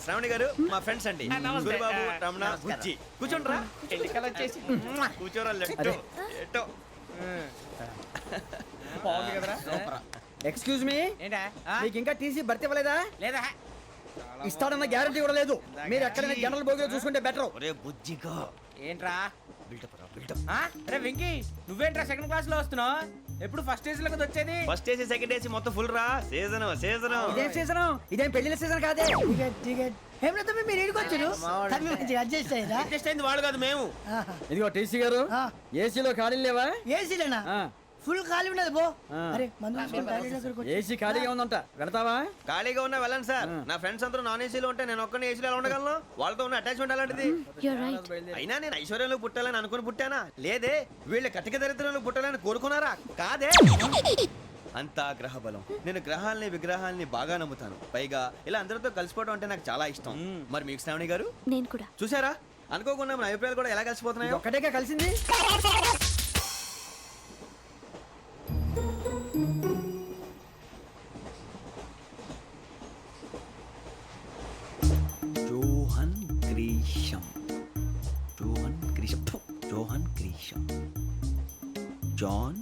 శ్రావణి గారు మా ఫ్రెండ్స్ అండి. గురుబాబు, రమణ, బుజ్జి. కూర్చోండిరా. కూర్చోరా. లెట్టో బాగుంది కదరా. ఎక్స్క్యూజ్ మీ, ఏంటా మీకు ఇంకా టీసీ భర్తీ ఇవ్వలేదా? లేదా ఇస్తాడన్న గ్యారంటీ కూడా లేదు. మీరు ఎక్కడైనా జనరల్ బోగిలో చూసుకుంటే బెటర్. ఒరే బుజ్జిగా ఏంట్రా బిల్డప్. అరే వెంకీ, నువ్వేంట్రా సెకండ్ క్లాస్ లో వస్తున్నావు? ఎప్పుడు ఫస్ట్ ఏజ్ లో కదా వచ్చేది? ఫస్ట్ ఏసీ సెకండ్ ఏసీ మొత్తం ఫుల్ రా. సీజన్ ఇదేం సీజన్? ఇదేం పెళ్లిన సీజన్ కాదే. మీరు ఏడుకొచ్చారు అడ్జస్ట్ అయ్యారా? అడ్జస్ట్ అయింది వాడు కాదు, మేము. ఇదిగో టీసీ గారు, ఏసీలో ఖాళీ లేవా? ఏసీలేనా? ఫుల్ ఖాళీ ఉన్నది బో. అరే మందు తీసుకొని టాయిలెట్ దగ్గరకు వచ్చి. ఏసీ ఖాళీగా ఉందంట, వెళ్తావా? ఖాళీగా ఉన్నా వెళ్ళండి సార్. నా ఫ్రెండ్స్ అందరూ నాన్ ఏసీలో ఉంటే నేను ఒక్కనే ఏసీలో ఎలా ఉండగలను? వాళ్ళతో ఉన్న అటాచ్మెంట్ అలాంటిది. అయినా నేను ఐశ్వర్యంలో పుట్టాలని అనుకుని పుట్టానా? లేదే. వీళ్ళ కటిక దరిద్రంలో పుట్టాలని కోరుకున్నారా? కాదే. అంతా గ్రహ బలం. నేను గ్రహాలని విగ్రహాలని బాగా నమ్ముతాను. పైగా ఇలా అందరితో కలిసిపోవడం అంటే నాకు చాలా ఇష్టం. మరి మీకు శ్రావణి గారు? నేను కూడా. చూసారా, అనుకోకుండా మన అభిప్రాయాలు కూడా ఎలా కలిసిపోతున్నాయి. ఒక్కటేగా కలిసింది. John Grisham. John Grisham. John Grisham. John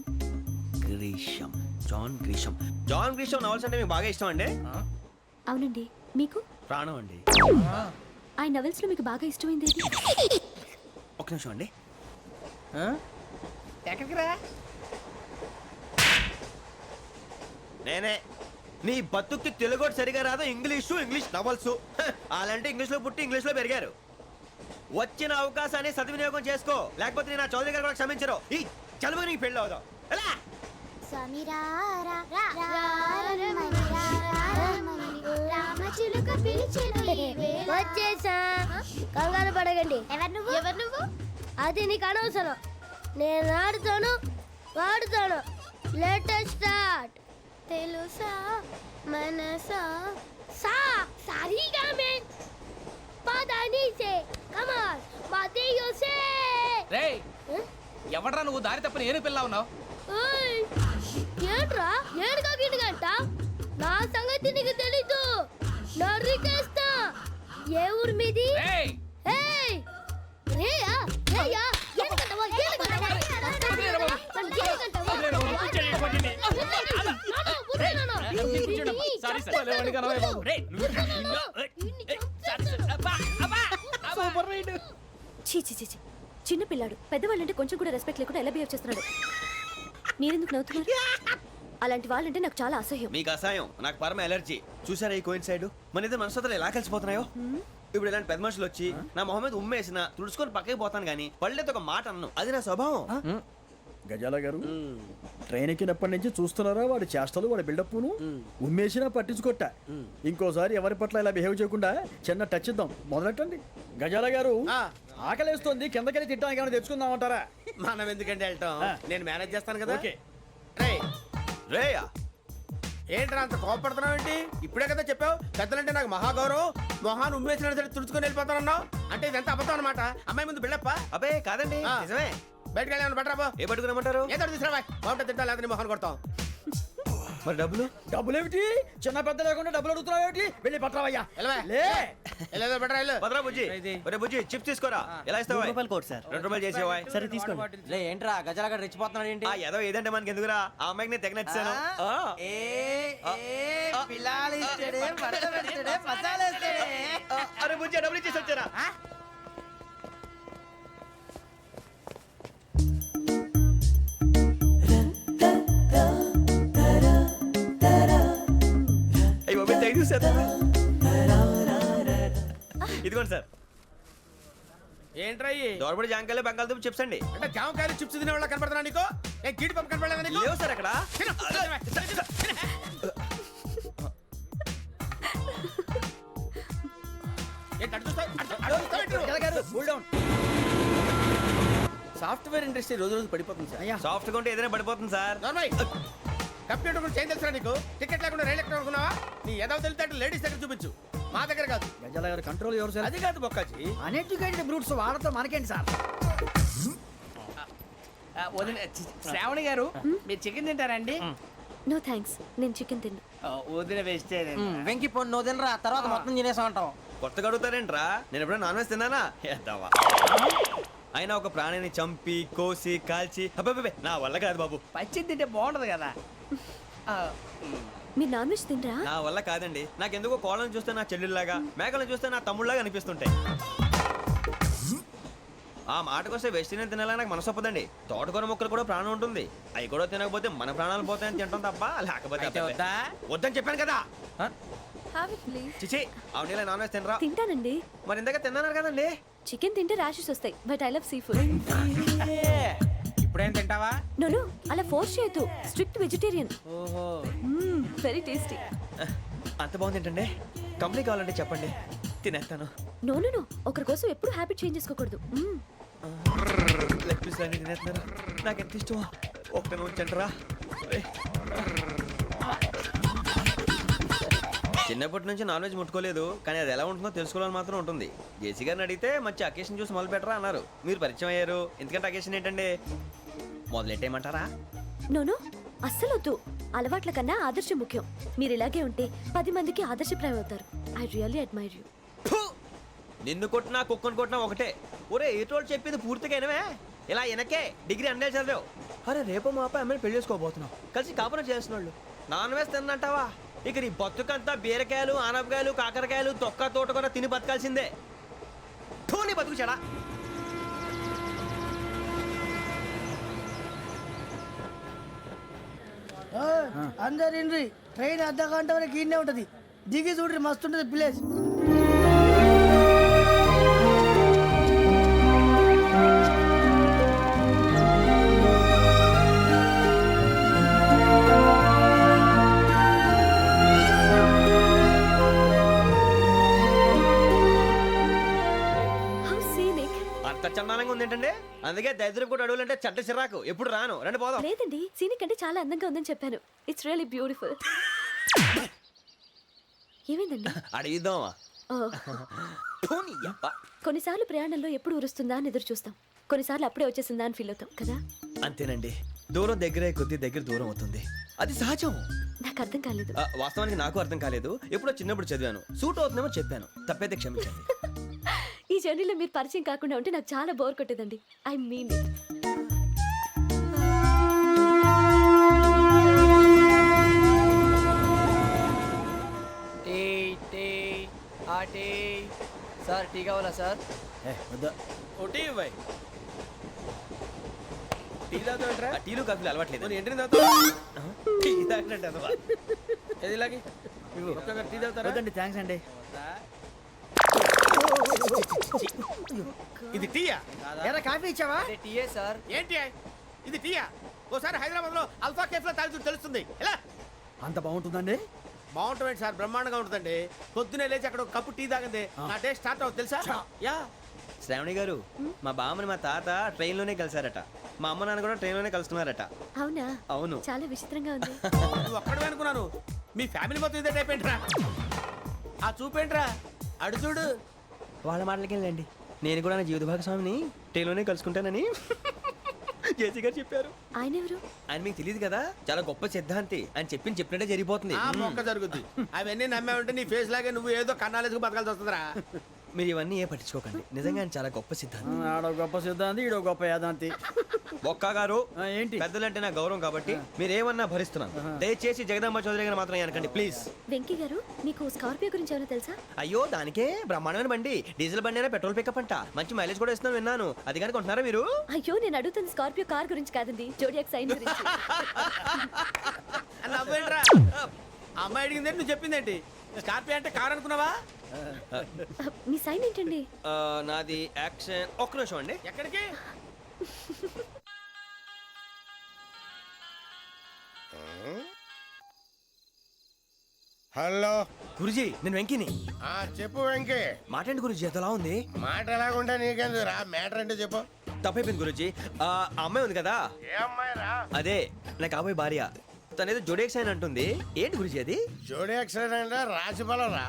Grisham. John Grisham. John Grisham novels అంటే మీకు బాగా ఇష్టం అండి? అవునండి. మీకు? ప్రాణం అండి. ఆ నవెల్స్ లో మీకు బాగా ఇష్టమైంది ఏది? ఒక్క నిమిషం అండి. ఎక్కడికి రా? నేనే. నీ బతుక్కి తెలుగు సరిగా రాదు. English novels. అలాంటి ఇంగ్లీష్ లో పుట్టి ఇంగ్లీష్ లో పెరిగారు. వచ్చిన అవకాశాన్ని సద్వినియోగం చేసుకో, లేకపోతే నేను నా చౌదరి గారు కూడా క్షమించరు. ఈ చదువు నీకు పెళ్ళి అవుదాం. ఎలా? వచ్చేసా, కంగారు పడకండి. ఎవరు నువ్వు? అది నీకు అనవసరం. నేను ఆడుతాను, వాడుతాను. Let's start. తెలుసా మనసా సా సారీగా మెన్ పదనిసే కమాన్ మదేయోసే. రేయ్, ఎవడ్రా నువ్వు? దారి తప్పని ఏను పిల్ల ఉన్నావు? ఓయ్, ఏంట్రా ఏడుగా గిడుగంట? నా సంగతి నీకు తెలీదు. నరికేస్తా. ఏ ఊరు మీది? రేయ్, ఏయ్ రేయా రేయా ఏడుగంటవా ఏడుగంటవా చిన్న పిల్లాడు పెద్దవాళ్ళంటే కొంచెం కూడా రెస్పెక్ట్ లేకుండా ఎలా బిహేవ్ చేస్తున్నాడు. మీరెందుకు నవ్వుతున్నారు? అలాంటి వాళ్ళంటే నాకు చాలా అసహ్యం. మీకు అసహ్యం, నాకు పరమ ఎలర్జీ. చూసారా ఈ కోయిన్సైడ్? మన ఇద్దరు మనసులు ఎలా కలిసిపోతున్నాయో. ఇప్పుడు ఇలాంటి పెద్ద మనుషులు వచ్చి నా మొహం మీద ఉమ్మేసిన తుడుచుకొని పక్కకి పోతాను కానీ పళ్ళేతో ఒక మాట అన్ను. అది నా స్వభావం. గజాల గారు, ట్రైన్ ఎక్కినప్పటి నుంచి చూస్తున్నారా వాడి చేష్టలు, వాడి బిల్డప్ను? ఉమ్మేసినా పట్టించుకోట. ఇంకోసారి ఎవరి పట్ల ఇలా బిహేవ్ చేయకుండా చిన్న టచ్ ఇద్దాం. మొదలెట్టండి. గజాల గారు, ఆకలేస్తుంది, కిందకెళ్ళి తిట్టడానికి ఏమైనా తెచ్చుకుందామంటారా? మనం ఎందుకంటే వెళ్తాం, నేను మేనేజ్ చేస్తాను కదా. ఓకే. రేయా, ఏంట్రా అంత కోపడుతున్నావు ఏంటి? ఇప్పుడే కదా చెప్పావు పెద్దలంటే నాకు మహాగౌరవం. మొహాన్ని ఉమ్మేసిన సరే తుడుచుకొని వెళ్ళిపోతానన్నావు. అంటే ఇదంతా అబద్ధం అనమాట. అమ్మాయి ముందు బిల్డప్ప? అబ్బే కాదండి, నిజమే. బయటకు వెళ్ళి బట్రాబో. ఏ పట్టుకురమ్మంటారు? ఏదో తీసుకురా, బాగుంటుంది తింటా, లేదా మొహాన్ని కొడతాం. మరి డబ్బులు? డబ్బులు ఏమిటి? చిన్న పెద్ద లేకుండా డబ్బులు అడుగుతున్నావు ఏమిటి? వెళ్ళి పట్టరావయ్యా. వెళ్ళేదో బట్రా వెళ్ళు. పదరా బుజ్జి. ఒరే బుజ్జి, చిప్స్ తీసుకోరా. ఎలా ఇస్తావా? Court sir. 2 రూపాయలు చేసేవా? సరే తీసుకోండి. ఏంట్రా గజాల రెచ్చిపోతున్నాడు ఏంటి? ఏదో ఏదంటే మనకి ఎందుకురా? ఆ అమ్మాయికి నేను తెగ నచ్చాను. అరే బుజ్జి, డబ్బులు ఇచ్చేసి వచ్చారా? ఇదిగోండి సార్. ఏంట్రా దోరబడి జాంకాయలు బంగాళదుంప చిప్స్ అండి. అంటే జామకాయలు చిప్స్ తినే వాళ్ళ కనపడుతున్నా నీకు? నేను జీడి పంపు కనపడలేదా నీకు? లేవు సార్ అక్కడ. సాఫ్ట్వేర్ ఇండస్ట్రీ రోజు రోజు పడిపోతుంది సార్. సాఫ్ట్ గా ఉంటే ఏదైనా పడిపోతుంది సార్. కంప్యూటర్ గురించి ఏం తెలుసా నీకు? టికెట్ లేకుండా రైలు ఎక్కడ అనుకున్నావా? నీ ఏదో తెలితే లేడీస్ దగ్గర చూపించు, మా దగ్గర కాదు. గజాల గారు కంట్రోల్ ఎవరు సార్? అది కాదు బొక్కాజీ. అన్ఎడ్యుకేటెడ్ బ్రూట్స్ వాడతో మనకేంటి సార్? శ్రావణి గారు, మీరు చికెన్ తింటారండి? నో థ్యాంక్స్, నేను చికెన్ తిన్నా. వదిన వేస్తే వెంకి పొన్ను నువ్వు తినరా, తర్వాత మొత్తం తినేసా ఉంటాం. కొత్తగా అడుగుతారేంట్రా? నేను ఎప్పుడైనా నాన్ వెజ్ తిన్నానా? ఎద్దావా. అయినా ఒక ప్రాణిని చంపి కోసి కాల్చి అబ్బబ్బబ్బే, నా వల్ల కాదు బాబు. పచ్చి తింటే బాగుంటది కదా. మీరు నాన్ వెజ్ తినరా? నా వల్ల కాదండి. నాకెందుకో కోళ్ళని చూస్తే నా చెల్లెళ్ళలాగా, మేకలను చూస్తే నా తమ్ముళ్ళలాగా అనిపిస్తుంటాయి. ఆ మాటకొస్తే వెస్టిరియన్ తినాలని నాకు మనసు ఒప్పదండి. తోటకూర మొక్కలు కూడా ప్రాణం ఉంటుంది. అవి కూడా తినకపోతే మన ప్రాణాలు పోతాయని తింటాం తప్ప లేకపోతే అయితే వద్దా? వద్దని చెప్పాను కదా. చిచి అవునీ నాన్ వెజ్ తినరా? తింటానండి. మరి ఇందాక తిన్నాను కదండి. చికెన్ తింటే ర్యాషెస్ వస్తాయి, but I love seafood. ఇప్పుడేం తింటావా? నో అలా ఫోర్స్ చేయొద్దు. Strict vegetarian. ఓహో. Very tasty. అంత బాగుంది ఏంటండి? కంపెనీ కావాలంటే చెప్పండి, తినేస్తాను. నో ఒకరి కోసం ఎప్పుడు హ్యాబిట్ చేంజ్ చేసుకోకూడదు. లెగ్ పీస్ అన్ని తినేస్తున్నారు. నాకు ఎంత ఇష్టం. ఒకటే ఉంచండిరా. చిన్నప్పటి నుంచి నాన్ వెజ్ ముట్టుకోలేదు, కానీ అది ఎలా ఉంటుందో తెలుసుకోవాలని మాత్రం ఉంటుంది. జేసీ గారిని అడిగితే మంచి అకేషన్ చూసి మొదలు పెట్టరా అన్నారు. మీరు పరిచయం అయ్యారు. ఎందుకంటే అకేషన్ ఏంటండి? మొదలెట్టేయమంటారా? నో అస్సలు వద్దు. అలవాట్ల కన్నా ఆదర్శం ముఖ్యం. మీరు ఇలాగే ఉంటే 10 మందికి ఆదర్శప్రాయం అవుతారు. I really admire you. నిన్ను కొట్టినా కుక్కను కొట్టినా ఒకటే. ఒరే ఏటోళ్ళు చెప్పింది పూర్తిగా వినవే. ఇలా వెనకే డిగ్రీ అన్నే చదివావు. అరే రేపు మా అబ్బాయి అమ్మాయిని పెళ్లి చేసుకోబోతున్నావు. కలిసి కాపురం చేసిన వాళ్ళు నాన్ వెజ్ తిన్నంటావా? ఇక నీ బతుకంతా బీరకాయలు, ఆనపకాయలు, కాకరకాయలు, తొక్క తోట కూడా తిని బతకాల్సిందే. నీ బతుకు చెడా. అందరు ఇండ్రి, ట్రైన్ అర్ధ గంట వరకు ఇన్నే ఉంటది. దిగి చూడ్రి, మస్తు ఉంటది ప్లేస్. How scenic. అంత చందానంగా ఉంది ఏంటండి? అందుకే దరిద్రం కూడా అడవులంటే చెడ్డ చిరాకు. ఎప్పుడు రాను. రండి పోదాం. లేదండి, సీనిక్ అంటే చాలా అందంగా ఉందని చెప్పాను. It's really beautiful. ఏమైందండి? అడిగిద్దామా? కొన్నిసార్లు ప్రయాణంలో ఎప్పుడు ఉరుస్తుందా అని ఎదురు చూస్తాం. కొన్నిసార్లు అప్పుడే వచ్చేసిందా అని ఫీల్ అవుతాం కదా. అంతేనండి. దూరం దగ్గరే కొద్ది దగ్గర దూరం అవుతుంది. అది సహజం. నాకు అర్థం కాలేదు. వాస్తవానికి నాకు అర్థం కాలేదు. ఎప్పుడో చిన్నప్పుడు చదివాను. సూట్ అవుతుందేమో చెప్పాను. తప్పైతే క్షమించండి. ఈ జర్నీలో మీరు పరిచయం కాకుండా ఉంటే నాకు చాలా బోర్ కొట్టేదండి. I mean it. Sir tea కావాలా సార్? వద్దా. ఒకటి ఇవ్వాలి. టీ తాగుతాంట్రా? టీలు కాఫీలు అలవాట్లేదు. ఎంట్రీ తాగుతా. టీ తాగినట్టు అదవా. ఏది ఇలాగే ఒక్కొక్కరు టీ తాగుతారా? వద్దండి, థ్యాంక్స్ అండి. ఇది టీయా? ఎరా కాఫీ ఇచ్చావా? టీయే సార్. ఏంటి ఇది టీయా? ఓసారి హైదరాబాద్ లో అల్ఫా కేఫ్ లో తాగుతూ తెలుస్తుంది. ఎలా అంత బాగుంటుందండి? బాగుంటుంది సార్, బ్రహ్మాండంగా ఉంటుందండి. పొద్దునే లేచి అక్కడ ఒక కప్పు టీ తాగింది నా డే స్టార్ట్ అవుతుంది తెలుసా? యా. శ్రావణి గారు, మా బామ్మని మా తాత ట్రైన్ లోనే కలిసారట. మా అమ్మ నాన్న కూడా ట్రైన్ లోనే కలుస్తున్నారట. అవునా? అవును. చాలా విచిత్రంగా ఉంది. నువ్వు ఒక్కడే అనుకున్నాను. మీ ఫ్యామిలీ మొత్తం ఇదే టైప్ ఏంట్రా? ఆ చూపేంట్రా? అడు చూడు. వాళ్ళ మాటలకి వెళ్ళండి. నేను కూడా నా జీవిత భాగస్వామిని ట్రైన్ లోనే కలుసుకుంటానని జేసీ గారు చెప్పారు. ఆయన ఎవరు? ఆయన మీకు తెలియదు కదా, చాలా గొప్ప సిద్ధాంతి. అని చెప్పినట్టే జరిగిపోతుంది. ఆ మొక్క జరుగుద్ది. అవన్నీ నమ్మే ఉంటే నీ ఫేస్ లాగే నువ్వు ఏదో కన్నాలేసుకు బతకాల్సి వస్తుందిరా. మీరు ఇవన్నీ ఏ పట్టించుకోకండి. నిజంగా ఆయన చాలా గొప్ప సిద్ధాంతి. ఆడో గొప్ప సిద్ధాంతి, ఈడో గొప్ప యాదాంతి. ఒక్క గారు, ఏంటి? పెద్దలంటే నా గౌరవం కాబట్టి మీరు ఏమన్నా భరిస్తున్నాను. దయచేసి జగదాంబ చౌదరి గారు మాత్రం అనకండి ప్లీజ్. వెంకీ గారు, మీకు స్కార్పియో గురించి ఏమైనా తెలుసా? అయ్యో దానికే బ్రహ్మాండమైన బండి. డీజిల్ బండి అయినా పెట్రోల్ పికప్ అంట. మంచి మైలేజ్ కూడా ఇస్తున్నాను విన్నాను. అది కానీ కొంటున్నారా మీరు? అయ్యో, నేను అడుగుతుంది స్కార్పియో కార్ గురించి కాదండి, జోడియాక్ సైన్ గురించి. నవ్వేంట్రా? అమ్మాయి అడిగింది నువ్వు చెప్పిందేంటి? స్కార్పియో అంటే కారు అనుకున్నావా? మీ సైన్ ఏంటండి? నాది యాక్షన్. ఒక్క నిమిషం అండి. ఎక్కడికి? హలో గురుజీ, నేను వెంకిని. చెప్పు వెంకీ. మాటండి గురుజీ, అదలా ఉంది. మాట ఎలాగుంటా నీకెందుకు రా, మ్యాటర్ అంటే చెప్పు. తప్పైపోయింది గురుజీ. ఆ అమ్మాయి ఉంది కదా, ఏ అమ్మాయి రా? అదే నా కాబోయే భార్య. తనేదో జోడేక్స్ అని అంటుంది. ఏంటి గురుజీ అది? జోడి యాక్సిడెంట్ రాసి రా.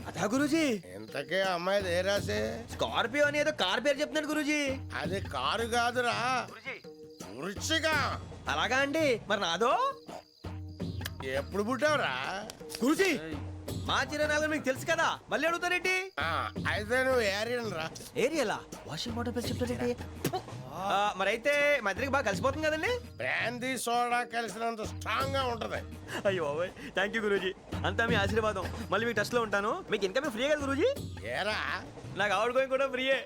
అదా గురుజీ? ఇంతకే అమ్మాయిది ఏ రాసి? స్కార్పియో అని ఏదో కార్ పేరు చెప్తున్నాడు గురుజీ. అది కారు కాదురా, వృచ్చిక. అలాగా అండి, మరి నాదో? ఎప్పుడు పుట్టావురా? గురుజీ మా చిరనాలు మీకు తెలుసు కదా మళ్ళీ అడుగుతారేంటి ఆ, అయితే నువ్వు ఏరియన్ రా. ఏరియాలా వాషింగ్ వాటర్ పేరు చెప్తారేంటి మరి అయితే మా ఇద్దరికి బాగా కలిసిపోతుంది కదండి బ్రాందీ సోడా కలిసినంత స్ట్రాంగ్ గా ఉంటది. అయ్యో థ్యాంక్ యూ గురూజీ అంతా మీ ఆశీర్వాదం మళ్ళీ మీకు టచ్ లో ఉంటాను మీకు ఇన్కమ్ ఫ్రీ కదా గురూజీ ఏరా నాకు ఆవిడ గోయింగ్ కూడా ఫ్రీయే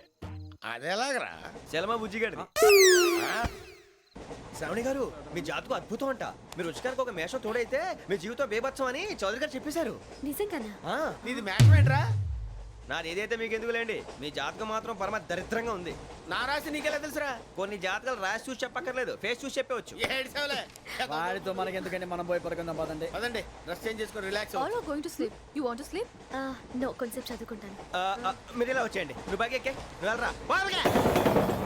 అదేలాగరా? చలమా బుజ్జి గారిది శ్రావణి గారు మీ జాతకు అద్భుతం అంట మీరు రుచికారికి ఒక మేషం తోడైతే మీ జీవితం బేబత్సం అని చౌదరి గారు చెప్పేశారు నిజంగానా ఆ, నీది మ్యాచ్ ఏంట్రా? నాది ఏదైతే మీకు ఎందుకు లేండి మీ జాతకం మాత్రం పరమ దరిద్రంగా ఉంది నా రాసి నీకెలా తెలుసురా? కొన్ని జాతకాలు రాసి చూసి చెప్పక్కర్లేదు ఫేస్ చూసి చెప్పవచ్చు ఏడ్చావులే. వాడితో మనకి ఎందుకంటే మనం పోయి పడుకుందాం పదండి. పదండి డ్రెస్ చేంజ్ చేసుకొని relax All are going to sleep. You want to sleep? No కొంచెం చదువుకుంటాను మీరు ఇలా వచ్చేయండి నువ్వు బాగా ఎక్కే నువ్వు వెళ్ళరా బాగా